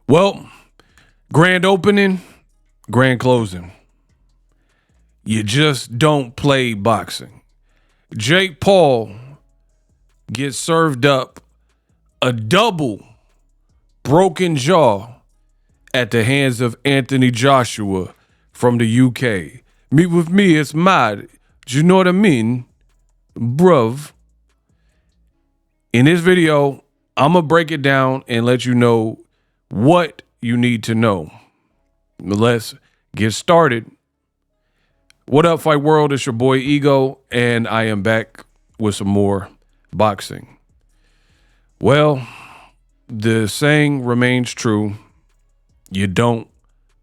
Well, grand opening, grand closing. You just don't play boxing. Jake Paul gets served up a double broken jaw at the hands of Anthony Joshua from the UK. Meet with me, it's mad. Do you know what I mean? Bruv. In this video, I'm going to break it down and let you know what you need to know. Let's get started. What up, Fight World? It's your boy Ego, and I am back with some more boxing. Well, the saying remains true. You don't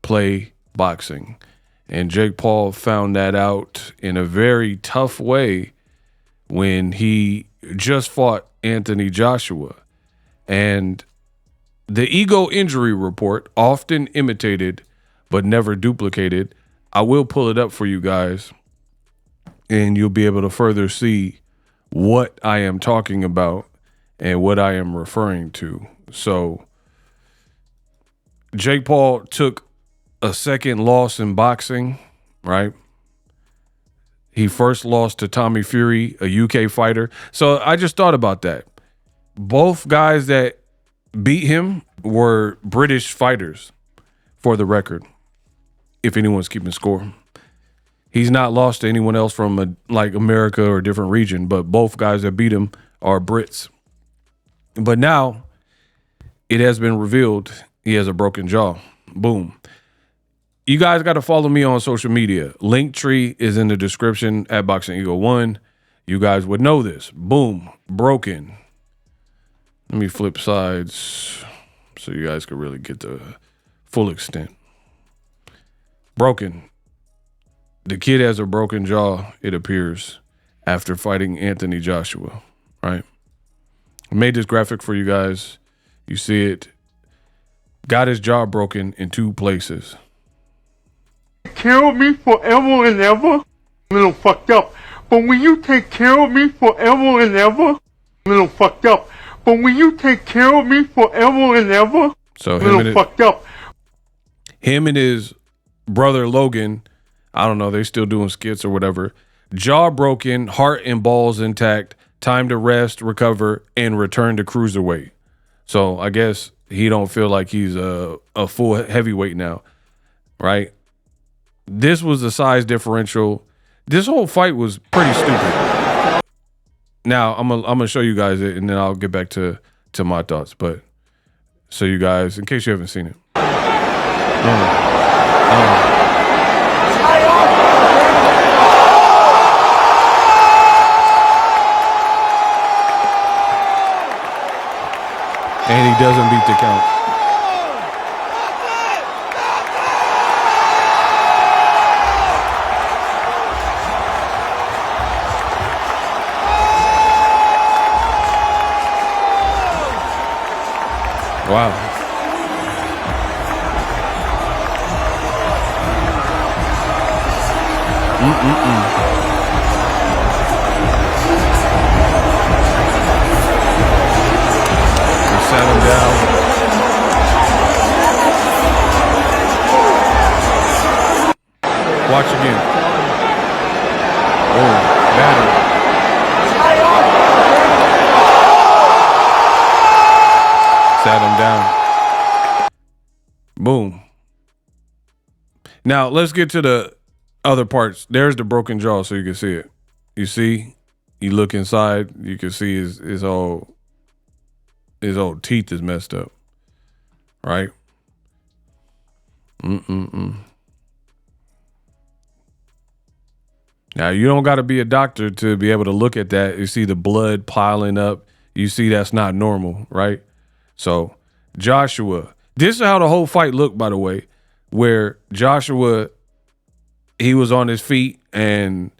play boxing. And Jake Paul found that out in a very tough way when he just fought Anthony Joshua. And the ego injury report, often imitated but never duplicated, I will pull it up for you guys, and you'll be able to further see what I am talking about and what I am referring to. So Jake Paul took a second loss in boxing, right? He first lost to Tommy Fury, a UK fighter. So I just thought about that. Both guys that beat him were British fighters, for the record, if anyone's keeping score. He's not lost to anyone else from like America or a different region, but both guys that beat him are Brits. But now it has been revealed he has a broken jaw. Boom. You guys got to follow me on social media. Linktree is in the description at BOXINGEGO1. You guys would know this. Boom. Broken. Let me flip sides so you guys can really get the full extent. Broken. The kid has a broken jaw, it appears, after fighting Anthony Joshua, right? I made this graphic for you guys. You see it. Got his jaw broken in two places. Care of me forever and ever, a little fucked up. But when you take care of me forever and ever, a little fucked up. But when you take care of me forever and ever, so a little fucked up. Him and his brother Logan, I don't know, they still doing skits or whatever. Jaw broken, heart and balls intact, time to rest, recover, and return to cruiserweight. So I guess he don't feel like he's a full heavyweight now, right? This was the size differential. This whole fight was pretty stupid. Now I'm gonna show you guys it, and then I'll get back to my thoughts. But so you guys, in case you haven't seen it. And he doesn't beat the count. Wow. He sat him down. Watch again. Oh, battery. Sat him down. Boom. Now let's get to the other parts. There's the broken jaw, so you can see it. You see, you look inside, you can see his whole teeth is messed up. Right? Now you don't got to be a doctor to be able to look at that. You see the blood piling up. You see that's not normal, right? So Joshua, this is how the whole fight looked, by the way, where Joshua, he was on his feet and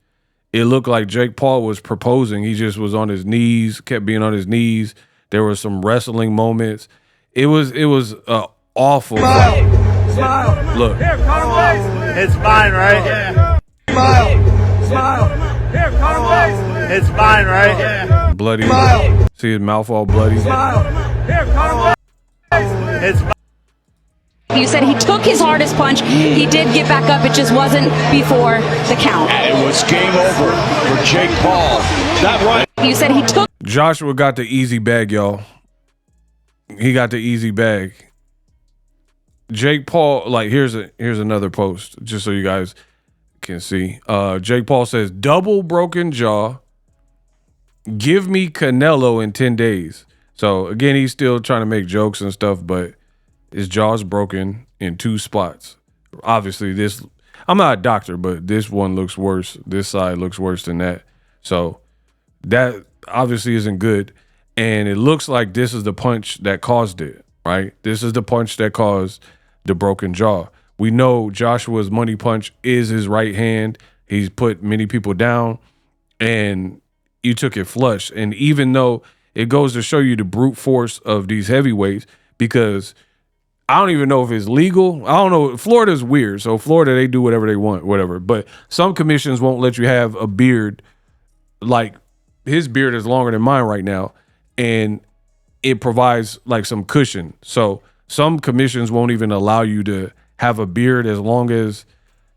it looked like Jake Paul was proposing. He just was on his knees, kept being on his knees. There were some wrestling moments. It was awful fight. Smile. Look. It's fine, right? Yeah. Smile. Here, Conor. It's fine, right? Yeah. Bloody. See his mouth all bloody. Smile. Here, Conor. It's fine. You said he took his hardest punch. He did get back up. It just wasn't before the count. And it was game over for Jake Paul. That right. You said he took. Joshua got the easy bag, y'all. He got the easy bag. Jake Paul, like, here's another post, just so you guys can see. Jake Paul says, double broken jaw. Give me Canelo in 10 days. So, again, he's still trying to make jokes and stuff, but his jaw's broken in 2 spots. Obviously, this, I'm not a doctor, but this one looks worse. This side looks worse than that. So, that obviously isn't good. And it looks like this is the punch that caused it, right? This is the punch that caused the broken jaw. We know Joshua's money punch is his right hand. He's put many people down, and you took it flush. And even though it goes to show you the brute force of these heavyweights, because I don't even know if it's legal. I don't know. Florida's weird. So Florida, they do whatever they want, whatever. But some commissions won't let you have a beard. Like, his beard is longer than mine right now, and it provides like some cushion. So some commissions won't even allow you to have a beard as long as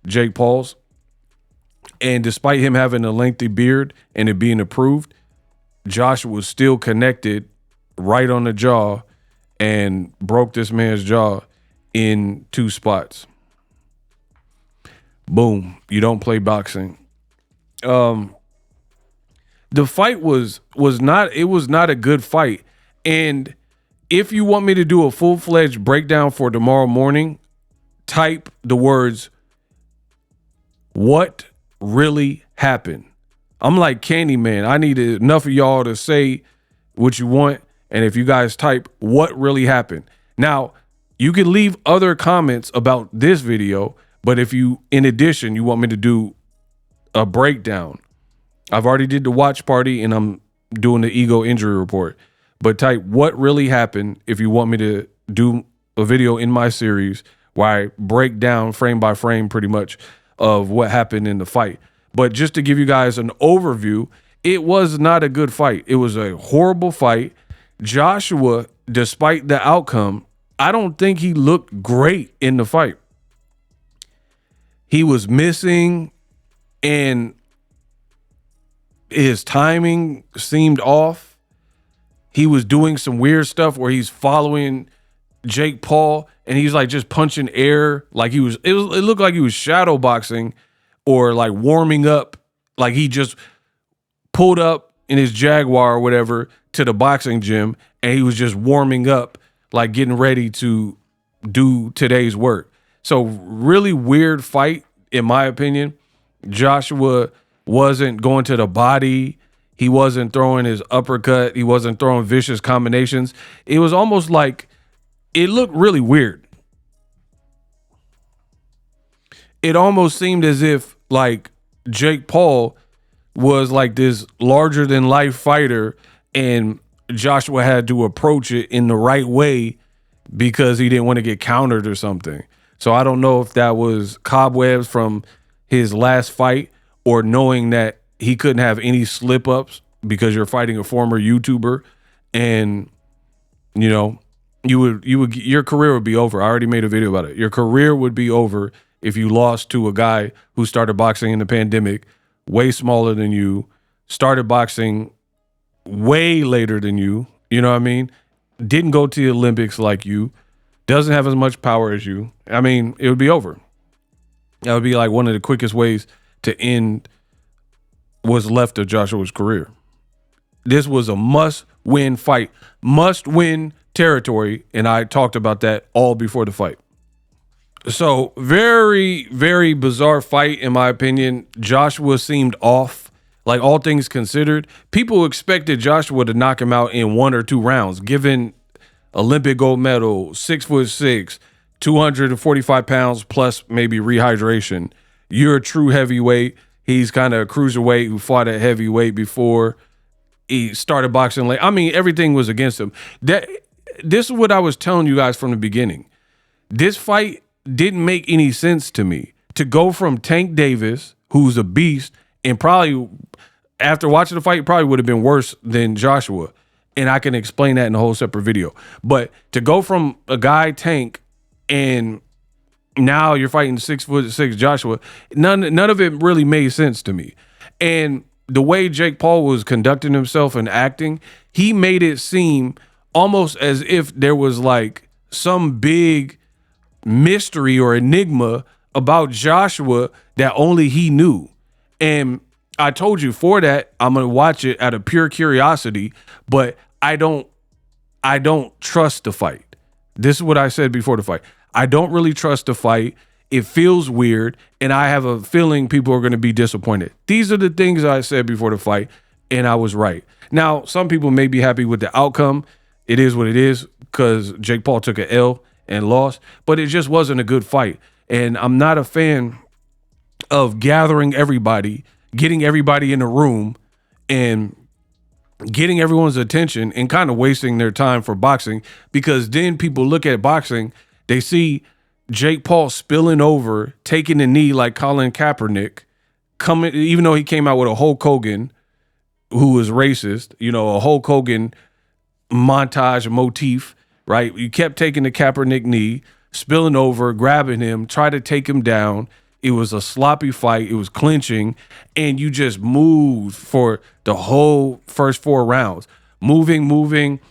Jake Paul's. And despite him having a lengthy beard and it being approved, Joshua was still connected right on the jaw and broke this man's jaw in 2 spots. Boom. You don't play boxing. The fight was not a good fight. And if you want me to do a full-fledged breakdown for tomorrow morning, type the words, what really happened? I'm like Candyman. I need enough of y'all to say what you want. And if you guys type what really happened. Now, you can leave other comments about this video, but if you, in addition, you want me to do a breakdown, I've already did the watch party and I'm doing the ego injury report. But type what really happened if you want me to do a video in my series where I break down frame by frame pretty much of what happened in the fight. But just to give you guys an overview, it was not a good fight. It was a horrible fight. Joshua, despite the outcome, I don't think he looked great in the fight. He was missing, and his timing seemed off. He was doing some weird stuff where he's following Jake Paul and he's like just punching air. Like it looked like he was shadow boxing or like warming up. Like he just pulled up in his Jaguar or whatever to the boxing gym and he was just warming up, like getting ready to do today's work. So really weird fight, in my opinion. Joshua wasn't going to the body. He wasn't throwing his uppercut. He wasn't throwing vicious combinations. It was almost like, it looked really weird. It almost seemed as if like Jake Paul was like this larger than life fighter and Joshua had to approach it in the right way because he didn't want to get countered or something. So I don't know if that was cobwebs from his last fight or knowing that he couldn't have any slip ups because you're fighting a former YouTuber, and you know, your career would be over. I already made a video about it. Your career would be over if you lost to a guy who started boxing in the pandemic, way smaller than you, started boxing way later than you, you know what I mean? Didn't go to the Olympics like you, doesn't have as much power as you. I mean, it would be over. That would be like one of the quickest ways to end what's left of Joshua's career. This was a must-win fight, must-win territory, and I talked about that all before the fight. So very, very bizarre fight, in my opinion. Joshua seemed off. Like, all things considered, people expected Joshua to knock him out in 1 or 2 rounds, given Olympic gold medal, 6'6", 245 pounds plus maybe rehydration. You're a true heavyweight. He's kind of a cruiserweight who fought at heavyweight before he started boxing late. I mean, everything was against him. This is what I was telling you guys from the beginning. This fight didn't make any sense to me. To go from Tank Davis, who's a beast, and probably after watching the fight, probably would have been worse than Joshua. And I can explain that in a whole separate video. But to go from a guy, Tank, and now you're fighting 6'6" Joshua. None of it really made sense to me. And the way Jake Paul was conducting himself and acting, he made it seem almost as if there was like some big mystery or enigma about Joshua that only he knew. And I told you, for that, I'm going to watch it out of pure curiosity, but I don't trust the fight. This is what I said before the fight. I don't really trust the fight. It feels weird, and I have a feeling people are going to be disappointed. These are the things I said before the fight, and I was right. Now, some people may be happy with the outcome. It is what it is because Jake Paul took an L and lost, but it just wasn't a good fight. And I'm not a fan of gathering everybody, getting everybody in a room, and getting everyone's attention and kind of wasting their time for boxing, because then people look at boxing, they see Jake Paul spilling over, taking a knee like Colin Kaepernick, coming, even though he came out with a Hulk Hogan who was racist, a Hulk Hogan montage motif, right? You kept taking the Kaepernick knee, spilling over, grabbing him, try to take him down. It was a sloppy fight. It was clinching, and you just moved for the whole first 4 rounds. Moving.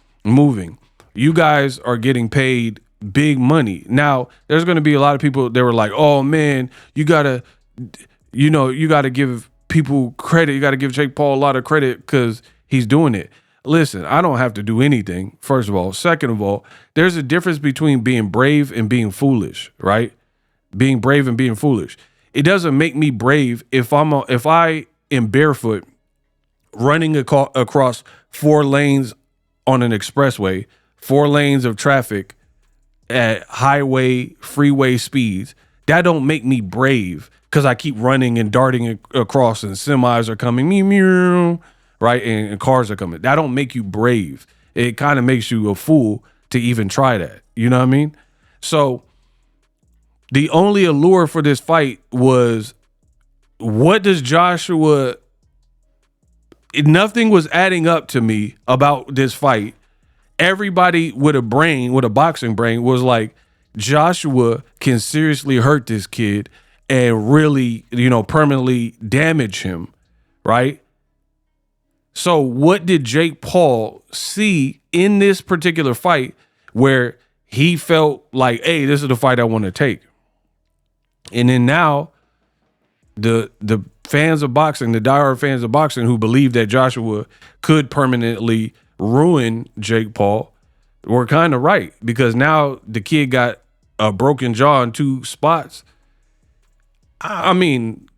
You guys are getting paid big money. Now, there's going to be a lot of people that were like, oh, man, you got to give people credit. You got to give Jake Paul a lot of credit because he's doing it. Listen, I don't have to do anything, first of all. Second of all, there's a difference between being brave and being foolish, right? Being brave and being foolish. It doesn't make me brave if I am barefoot running across 4 lanes on an expressway, 4 lanes of traffic at freeway speeds. That don't make me brave because I keep running and darting across and semis are coming, meow, right? And cars are coming. That don't make you brave. It kind of makes you a fool to even try that. You know what I mean? So the only allure for this fight was, what does Joshua... Nothing was adding up to me about this fight. Everybody with a boxing brain, was like, Joshua can seriously hurt this kid and really, permanently damage him, right? So what did Jake Paul see in this particular fight where he felt like, hey, this is the fight I want to take? And then now the fans of boxing, the diehard fans of boxing who believe that Joshua could permanently ruin Jake Paul, were kind of right, because now the kid got a broken jaw in 2 spots. I mean,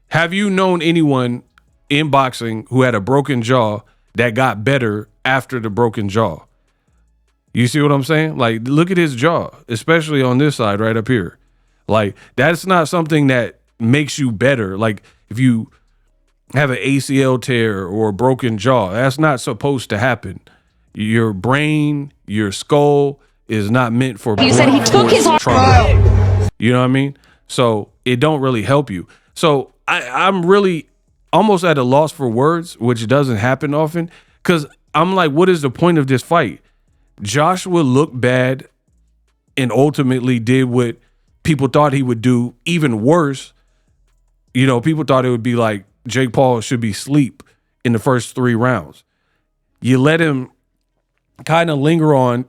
have you known anyone in boxing who had a broken jaw that got better after the broken jaw? You see what I'm saying? Like, look at his jaw, especially on this side right up here. Like, that's not something that makes you better. Like, if you have an ACL tear or a broken jaw, that's not supposed to happen. Your brain, your skull is not meant for You said he took his trauma. You know what I mean? So it don't really help you. So I'm really almost at a loss for words, which doesn't happen often, because I'm like, what is the point of this fight? Joshua looked bad and ultimately did what people thought he would do, even worse. People thought it would be like Jake Paul should be asleep in the first 3 rounds. You let him kind of linger on,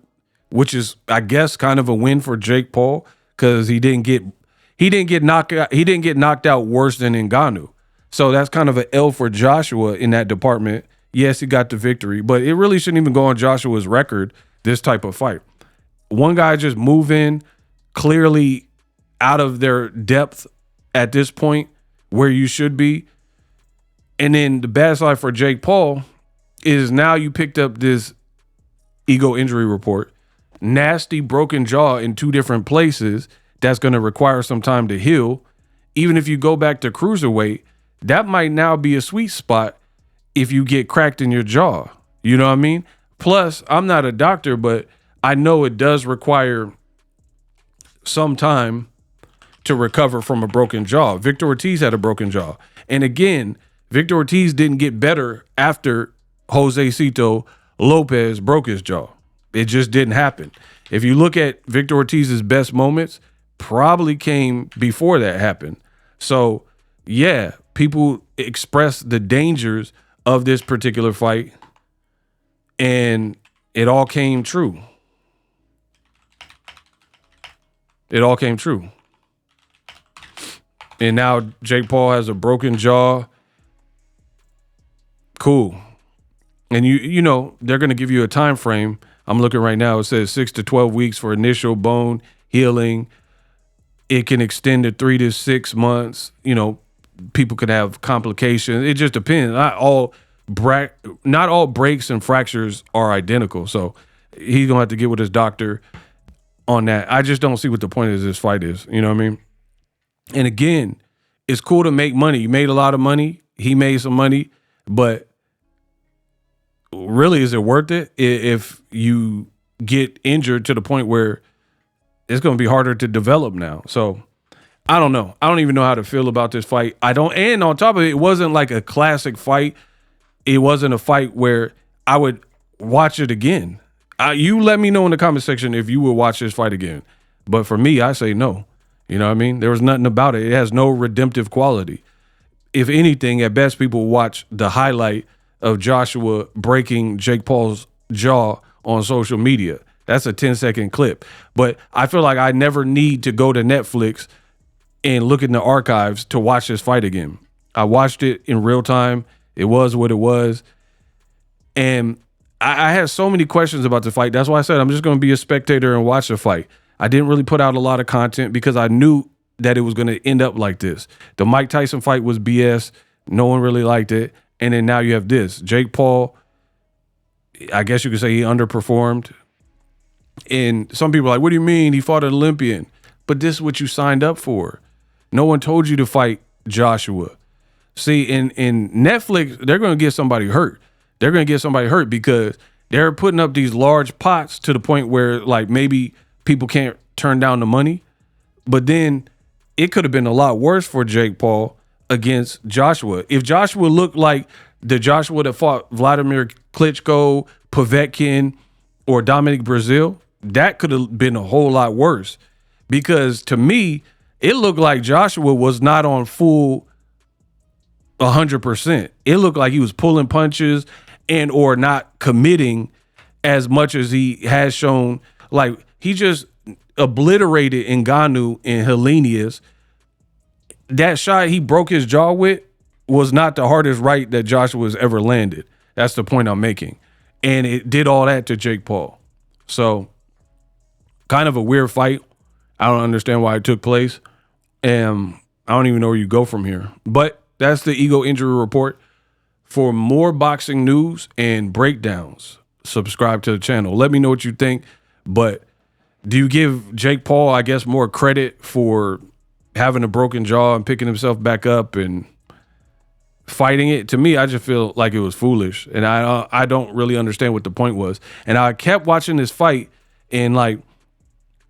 which is, I guess, kind of a win for Jake Paul, because he didn't get knocked out worse than Ngannou. So that's kind of an L for Joshua in that department. Yes, he got the victory, but it really shouldn't even go on Joshua's record, this type of fight. One guy just moving, clearly out of their depth at this point where you should be. And then the bad side for Jake Paul is now you picked up this ego injury report, nasty broken jaw in 2 different places that's going to require some time to heal. Even if you go back to cruiserweight, that might now be a sweet spot if you get cracked in your jaw. You know what I mean? Plus, I'm not a doctor, but I know it does require some time to recover from a broken jaw. Victor Ortiz had a broken jaw. And again, Victor Ortiz didn't get better after Jose Cito Lopez broke his jaw. It just didn't happen. If you look at Victor Ortiz's best moments, probably came before that happened. So, yeah, people express the dangers of this particular fight, and it all came true. It all came true. And now Jake Paul has a broken jaw. Cool. And you know, they're going to give you a time frame. I'm looking right now. It says 6 to 12 weeks for initial bone healing. It can extend to 3 to 6 months. You know, people could have complications. It just depends. Not all breaks and fractures are identical. So he's going to have to get with his doctor on that. I just don't see what the point of this fight is. You know what I mean? And again, it's cool to make money. You made a lot of money. He made some money. But really, is it worth it if you get injured to the point where it's going to be harder to develop now? So I don't know. I don't even know how to feel about this fight. And on top of it, it wasn't like a classic fight. It wasn't a fight where I would watch it again. You let me know in the comment section if you would watch this fight again. But for me, I say no. You know what I mean? There was nothing about it. It has no redemptive quality. If anything, at best, people watch the highlight of Joshua breaking Jake Paul's jaw on social media. That's a 10-second clip. But I feel like I never need to go to Netflix and look in the archives to watch this fight again. I watched it in real time. It was what it was. And I had so many questions about the fight. That's why I said I'm just going to be a spectator and watch the fight. I didn't really put out a lot of content because I knew that it was going to end up like this. The Mike Tyson fight was BS. No one really liked it. And then now you have this. Jake Paul, I guess you could say he underperformed. And some people are like, what do you mean? He fought an Olympian. But this is what you signed up for. No one told you to fight Joshua. See, in Netflix, they're going to get somebody hurt. They're going to get somebody hurt because they're putting up these large pots to the point where, like, maybe people can't turn down the money. But then it could have been a lot worse for Jake Paul against Joshua. If Joshua looked like the Joshua that fought Vladimir Klitschko, Povetkin, or Dominic Brazil, that could have been a whole lot worse. Because to me, it looked like Joshua was not on full 100%. It looked like he was pulling punches and or not committing as much as he has shown. Like, he just obliterated Ngannou and Helenius. That shot he broke his jaw with was not the hardest right that Joshua's ever landed. That's the point I'm making. And it did all that to Jake Paul. So, kind of a weird fight. I don't understand why it took place. And I don't even know where you go from here. But that's the Ego Injury Report. For more boxing news and breakdowns, subscribe to the channel. Let me know what you think. But do you give Jake Paul, I guess, more credit for having a broken jaw and picking himself back up and fighting it? To me, I just feel like it was foolish. And I don't really understand what the point was. And I kept watching this fight and, like,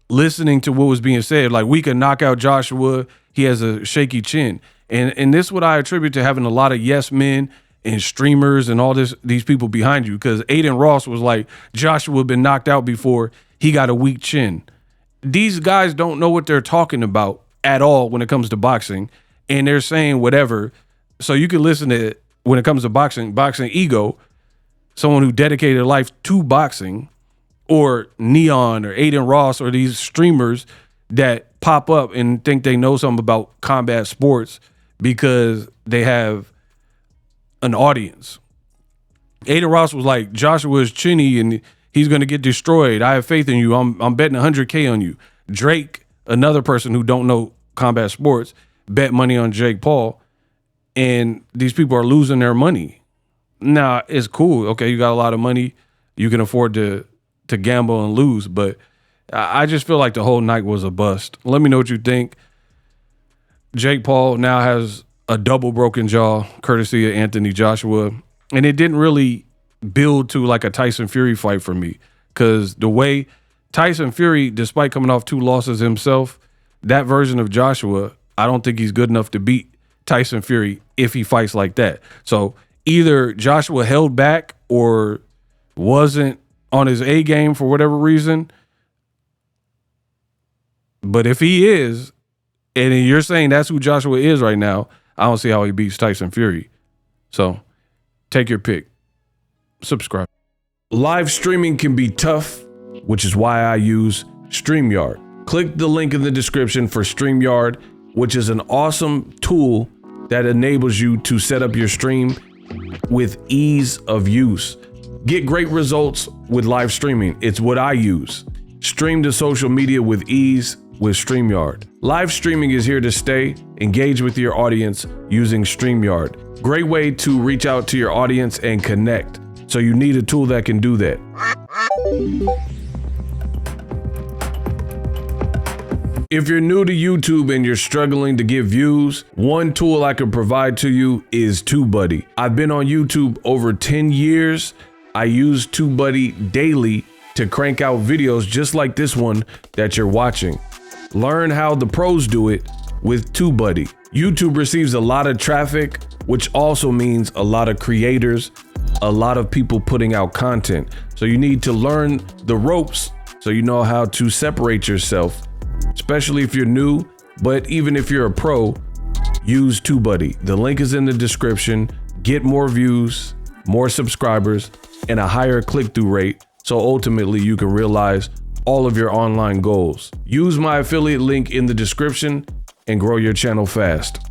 listening to what was being said. Like, we can knock out Joshua. He has a shaky chin. And this is what I attribute to having a lot of yes men and streamers and all these people behind you. Because Aiden Ross was like, Joshua had been knocked out before. He got a weak chin. These guys don't know what they're talking about at all when it comes to boxing. And they're saying whatever. So you can listen to it when it comes to boxing Ego, someone who dedicated their life to boxing, or Neon or Aiden Ross or these streamers that pop up and think they know something about combat sports because they have an audience. Aiden Ross was like, Joshua is chinny and he's going to get destroyed. I have faith in you. I'm betting 100K on you. Drake, another person who don't know combat sports, bet money on Jake Paul, and these people are losing their money. Now, it's cool. Okay, you got a lot of money. You can afford to gamble and lose, but I just feel like the whole night was a bust. Let me know what you think. Jake Paul now has a double broken jaw, courtesy of Anthony Joshua. And it didn't really build to like a Tyson Fury fight for me, because the way Tyson Fury, despite coming off 2 losses himself, that version of Joshua, I don't think he's good enough to beat Tyson Fury if he fights like that. So either Joshua held back or wasn't on his A game for whatever reason. But if he is, and you're saying that's who Joshua is right now, I don't see how he beats Tyson Fury. So take your pick. Subscribe. Live streaming can be tough, which is why I use StreamYard. Click the link in the description for StreamYard, which is an awesome tool that enables you to set up your stream with ease of use. Get great results with live streaming. It's what I use. Stream to social media with ease with StreamYard. Live streaming is here to stay. Engage with your audience using StreamYard. Great way to reach out to your audience and connect. So you need a tool that can do that. If you're new to YouTube and you're struggling to get views, one tool I can provide to you is TubeBuddy. I've been on YouTube over 10 years. I use TubeBuddy daily to crank out videos just like this one that you're watching. Learn how the pros do it with TubeBuddy. YouTube receives a lot of traffic, which also means a lot of creators, a lot of people putting out content. So you need to learn the ropes so you know how to separate yourself, especially if you're new. But even if you're a pro, use TubeBuddy. The link is in the description. Get more views, more subscribers, and a higher click-through rate, so ultimately you can realize all of your online goals. Use my affiliate link in the description and grow your channel fast.